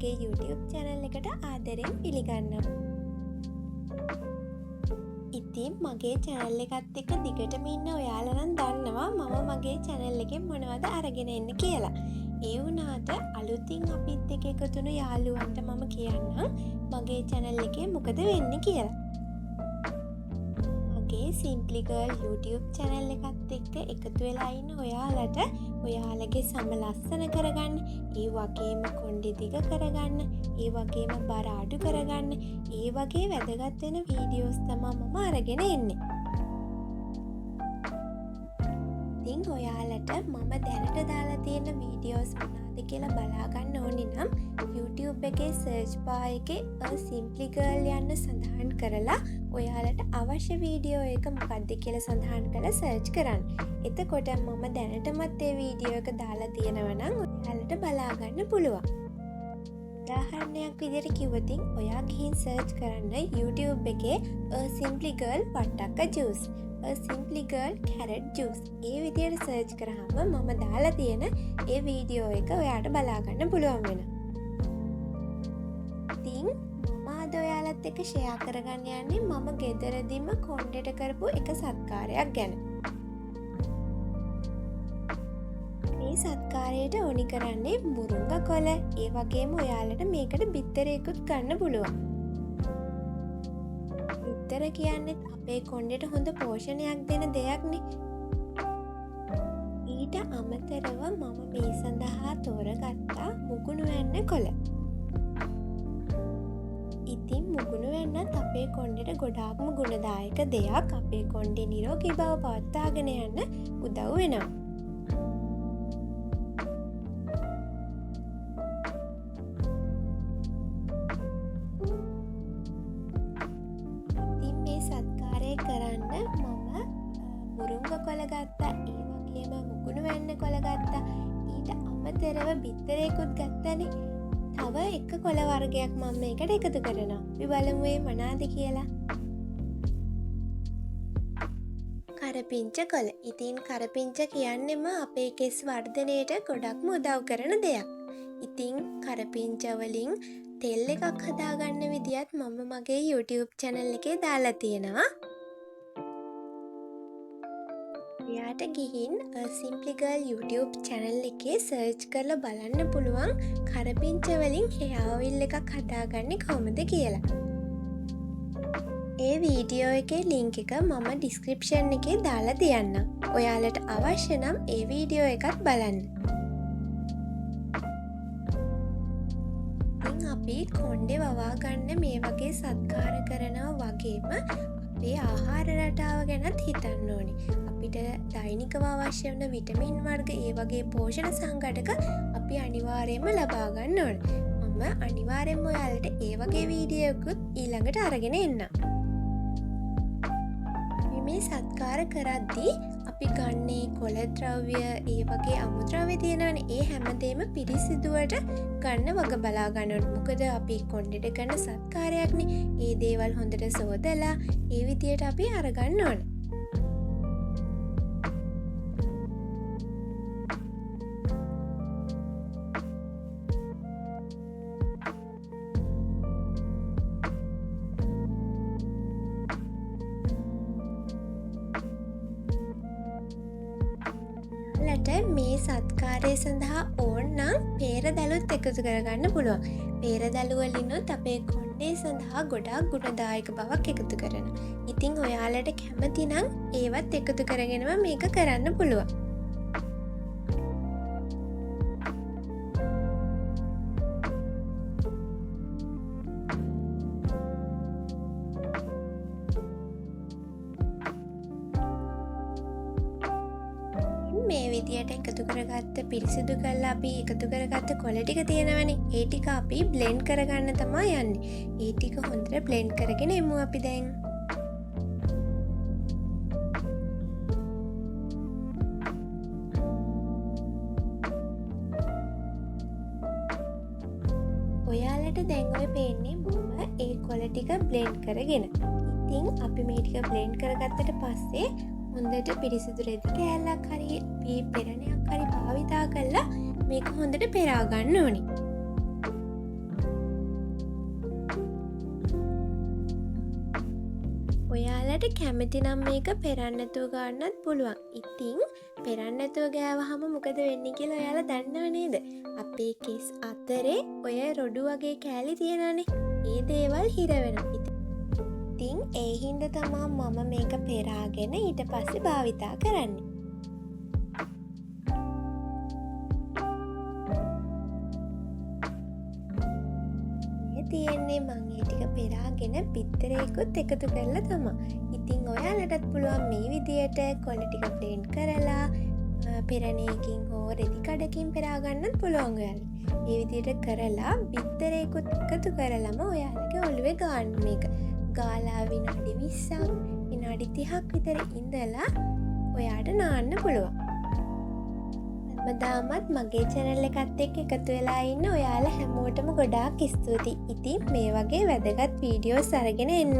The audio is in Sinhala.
මගේ YouTube channel එකට ආදරයෙන් පිළිගන්නවා. ඉතින් මගේ channel එකත් එක්ක දිගටම ඉන්න ඔයාලා නම් දන්නවා මම මගේ channel එකෙන් මොනවද අරගෙන එන්නේ කියලා. ඒ වුණාට අලුතින් අපිත් එක්ක එකතු වුණු යාළුවන්ට මම කියන්නම් මගේ channel එකේ මොකද වෙන්නේ කියලා. මගේ Simply Girl YouTube channel එකත් එක්ක එකතු වෙලා ඉන්න ඔයාලට ඔයාලගේ සම ලස්සන කරගන්න, ඒ වගේම කොණ්ඩේ දිග කරගන්න, ඒ වගේම බර අඩු කරගන්න, ඒ වගේ වැදගත් වෙන වීඩියෝස් තමයි මම අරගෙන එන්නේ. ඉතින් ඔයාලට මම දැනට දාලා තියෙන වීඩියෝස් මොනවාද කියලා බලා ගන්න ඕනේ නම් YouTube එකේ search bar එකේ Simply Girl යන්න සඳහන් කරලා ඔයාලට අවශ්‍ය වීඩියෝ එක මොකක්ද කියලා සඳහන් කරලා search කරන්න. එතකොට මම දැනටමත් ඒ වීඩියෝ එක දාලා තියෙනවා නම් ඔයාලට බලා ගන්න පුළුවන්. උදාහරණයක් විදිහට කිව්වොත් ඔයා ගිහින් search කරන්න YouTube එකේ Simply Girl වට්ටක්ක juice, Simply Girl carrot juice. ඒ විදිහට search කරාම මම දාලා තියෙන ඒ වීඩියෝ එක ඔයාට බලා ගන්න පුළුවන් වෙනවා. ඉතින් මම අද ඔයාලත් එක්ක share කරගන්න යන්නේ මම ගෙදරදීම කොණ්ඩේට කරපු එක සත්කාරයක් ගැන. මේ සත්කාරයට ඕනි කරන්නේ මුරුංග කොළ. ඒ වගේම ඔයාලට මේකට බිත්තරයකුත් ගන්න පුළුවන්. බිත්තර කියන්නේ අපේ කොණ්ඩේට හොඳ පෝෂණයක් දෙන දෙයක්නේ. ඊට අමතරව මම මේ සඳහා තෝරගත්තා මුගුණු වැන්න කොළ. ඉතින් මුගුණු වැන්නත් අපේ කොණ්ඩේට ගොඩාක්ම ගුණදායක දෙයක්. අපේ කොණ්ඩේ නිරෝගී බව පවත්වාගෙන යන්න උදව් වෙනවා. කරන්න මම මුරුංග කොළ ගත්තා, ඒ වගේම මුගුණු වැන්න කොළ ගත්තා. ඊට අමතරව බිත්තරයකුත් ගත්තනේ. තව එක කොළ වර්ගයක් මම මේකට එකතු කරනවා. අපි බලමු ඒ මොනවාද කියලා. කරපිංච කොළ. ඉතින් කරපිංච කියන්නේම අපේ කෙස් වර්ධනයට ගොඩක්ම උදව් කරන දෙයක්. ඉතින් කරපිංච වලින් තෙල් එකක් හදාගන්න විදියත් මම මගේ YouTube channel එකේ දාලා තියෙනවා. එයාට ගිහින් Simply Girl YouTube channel එකේ search කරලා බලන්න පුළුවන් කරපිංච වලින් hair oil එකක් හදාගන්නේ කොහොමද කියලා. ඒ වීඩියෝ එකේ link එක මම description එකේ දාලා තියන්නම්. ඔයාලට අවශ්‍ය නම් ඒ වීඩියෝ එකත් බලන්න. ඉතින් අපි කොණ්ඩේ වවා ගන්න මේ වගේ සත්කාර කරනවා වගේම අපේ ආහාර රටාව ගැනත් හිතන්න ඕනේ. අපිට දෛනිකව අවශ්‍ය වෙන විටමින් වර්ග ඒ වගේ පෝෂණ සංඝටක අපි අනිවාර්යයෙන්ම ලබා ගන්න ඕනේ. මම අනිවාර්යයෙන්ම ඔයාලට ඒ වගේ වීඩියෝ එකකුත් ඊළඟට අරගෙන එන්නම්. මේ සත්කාර කරද්දී අපි ගන්නේ කොළ ද්‍රව්‍ය ඒ වගේ අමුද්‍රව්‍ය තියෙනවනේ. ඒ හැමදේම පිරිසිදුවට ගන්න වග බලා ගන්න ඕනේ. මොකද අපි කොණ්ඩේට කරන සත්කාරයක්නේ. ඒ දේවල් හොඳට සෝදලා ඒ විදියට අපි අරගන්න ඕනේ. මේ සත්කාරය සඳහා ඕන නම් පේරදළුත් එකතු කරගන්න පුළුවන්. පේරදළු වලිනුත් අපේ කොණ්ඩේ සඳහා ගොඩාක් ගුණදායක බවක් එකතු කරනවා. ඉතින් ඔයාලට කැමති නම් ඒවත් එකතු කරගෙනම මේක කරන්න පුළුවන්. මේ විදියට එකතු කරගත්ත පිරිසිදු කරලා අපි එකතු කරගත්ත කොළ ටික තියෙනවනේ. ඒ ටික අපි බ්ලෙන්ඩ් කරගන්න තමයි යන්නේ. ඒ ටික හොඳට බ්ලෙන්ඩ් කරගෙන එමු අපි දැන්. ඔයාලට දැන් ඔය පේන්නේ මම ඒ කොළ ටික බ්ලෙන්ඩ් කරගෙන. ඉතින් අපි මේ ටික බ්ලෙන්ඩ් කරගත්තට පස්සේ හොඳට පිරිසිදු රෙදි කෑල්ලක් හරි පෙරණයක් හරි භාවිතා කරලා මේක හොඳට පෙරා ගන්න ඕනේ. ඔයාලට කැමති නම් මේක පෙරන්නැතුව ගන්නත් පුළුවන්. ඉතිං පෙරන්නැතුව ගෑවහම මොකද වෙන්නේ කියලා ඔයාලා දන්නව නේද? අපේ කෙස් අතරේ ඔය රොඩු වගේ කෑලි තියෙනනේ. ඒ දේවල් හිර වෙනවා. ඉතින් ඒ හින්දා තමා මම මේක පෙරාගෙන ඊට පස්සේ භාවිතා කරන්නේ. තියෙන්නේ මං ඒ ටික පෙරාගෙන බිත්තරයකුත් එකතු කරලා තමා. ඉතින් ඔයාලටත් පුළුවන් මේ විදියට කොළ ටික බ්ලෙන්ඩ් කරලා පෙරණයකින් හෝ රෙදි කඩකින් පෙරාගන්නත් පුළුවන් ඔයාලට. මේ විදියට කරලා බිත්තරයකුත් එකතු කරලම ඔයාලගේ ඔළුවේ ගන්න මේක. ගාලා විනාඩි 20ක් විනාඩි 30ක් විතර ඉඳලා ඔයාට නාන්න පුළුවන්. හැමදාමත් මගේ channel එකත් එක්ක එකතු වෙලා ඉන්න ඔයාලා හැමෝටම ගොඩාක් ස්තුතියි. ඉතින් මේ වගේ වැදගත් වීඩියෝස් අරගෙන එන්න